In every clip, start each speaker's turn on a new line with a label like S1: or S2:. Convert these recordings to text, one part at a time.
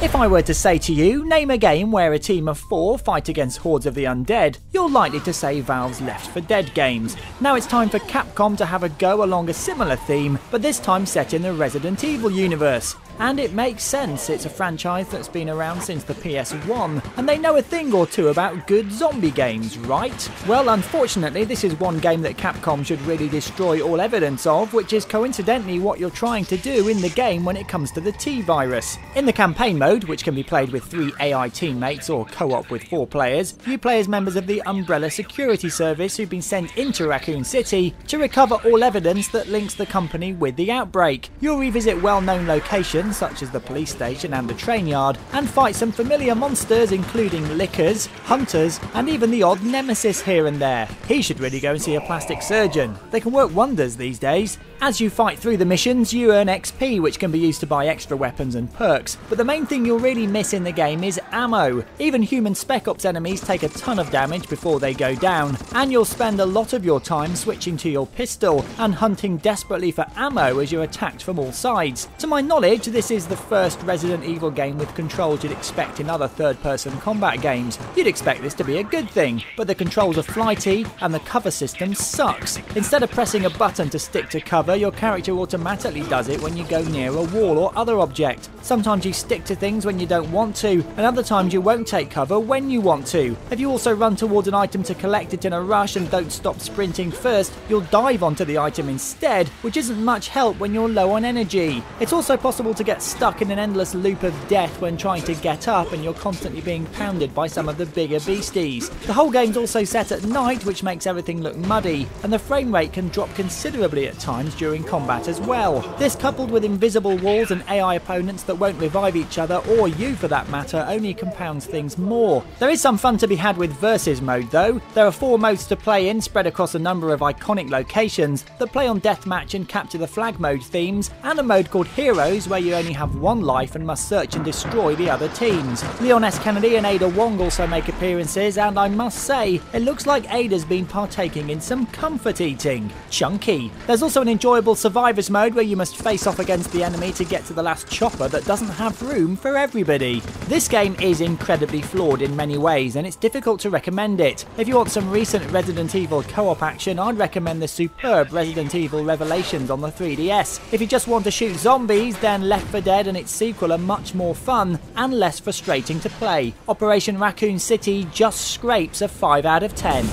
S1: If I were to say to you, name a game where a team of 4 fight against hordes of the undead, you're likely to say Valve's Left 4 Dead games. Now it's time for Capcom to have a go along a similar theme, but this time set in the Resident Evil universe. And it makes sense, it's a franchise that's been around since the PS1, and they know a thing or two about good zombie games, right? Well, unfortunately, this is one game that Capcom should really destroy all evidence of, which is coincidentally what you're trying to do in the game when it comes to the T-Virus. In the campaign mode, which can be played with 3 AI teammates or co-op with 4 players, you play as members of the Umbrella Security Service who've been sent into Raccoon City to recover all evidence that links the company with the outbreak. You'll revisit well-known locations such as the police station and the train yard, and fight some familiar monsters including lickers, hunters, and even the odd nemesis here and there. He should really go and see a plastic surgeon. They can work wonders these days. As you fight through the missions, you earn XP, which can be used to buy extra weapons and perks, but the main thing you'll really miss in the game is ammo. Even human Spec Ops enemies take a ton of damage before they go down, and you'll spend a lot of your time switching to your pistol and hunting desperately for ammo as you're attacked from all sides. To my knowledge, this is the first Resident Evil game with controls you'd expect in other third-person combat games. You'd expect this to be a good thing, but the controls are flighty and the cover system sucks. Instead of pressing a button to stick to cover, your character automatically does it when you go near a wall or other object. Sometimes you stick to things when you don't want to, and other times you won't take cover when you want to. If you also run towards an item to collect it in a rush and don't stop sprinting first, you'll dive onto the item instead, which isn't much help when you're low on energy. It's also possible to get stuck in an endless loop of death when trying to get up, and you're constantly being pounded by some of the bigger beasties. The whole game's also set at night, which makes everything look muddy, and the frame rate can drop considerably at times during combat as well. This, coupled with invisible walls and AI opponents that won't revive each other, or you for that matter, only compounds things more. There is some fun to be had with Versus mode though. There are 4 modes to play in, spread across a number of iconic locations that play on deathmatch and capture the flag mode themes, and a mode called Heroes where you only have 1 life and must search and destroy the other teams. Leon S. Kennedy and Ada Wong also make appearances, and I must say, it looks like Ada's been partaking in some comfort eating. Chunky. There's also an enjoyable Survivors mode where you must face off against the enemy to get to the last chopper that doesn't have room for everybody. This game is incredibly flawed in many ways, and it's difficult to recommend it. If you want some recent Resident Evil co-op action, I'd recommend the superb Resident Evil Revelations on the 3DS. If you just want to shoot zombies, then Left 4 Dead and its sequel are much more fun and less frustrating to play. Operation Raccoon City just scrapes a 5 out of 10.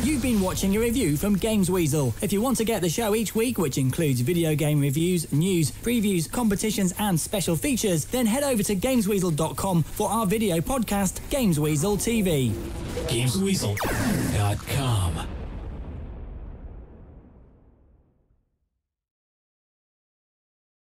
S1: You've been watching a review from Gamesweasel. If you want to get the show each week, which includes video game reviews, news, previews, competitions and special features, then head over to Gamesweasel.com for our video podcast, Gamesweasel TV.
S2: Gamesweasel.com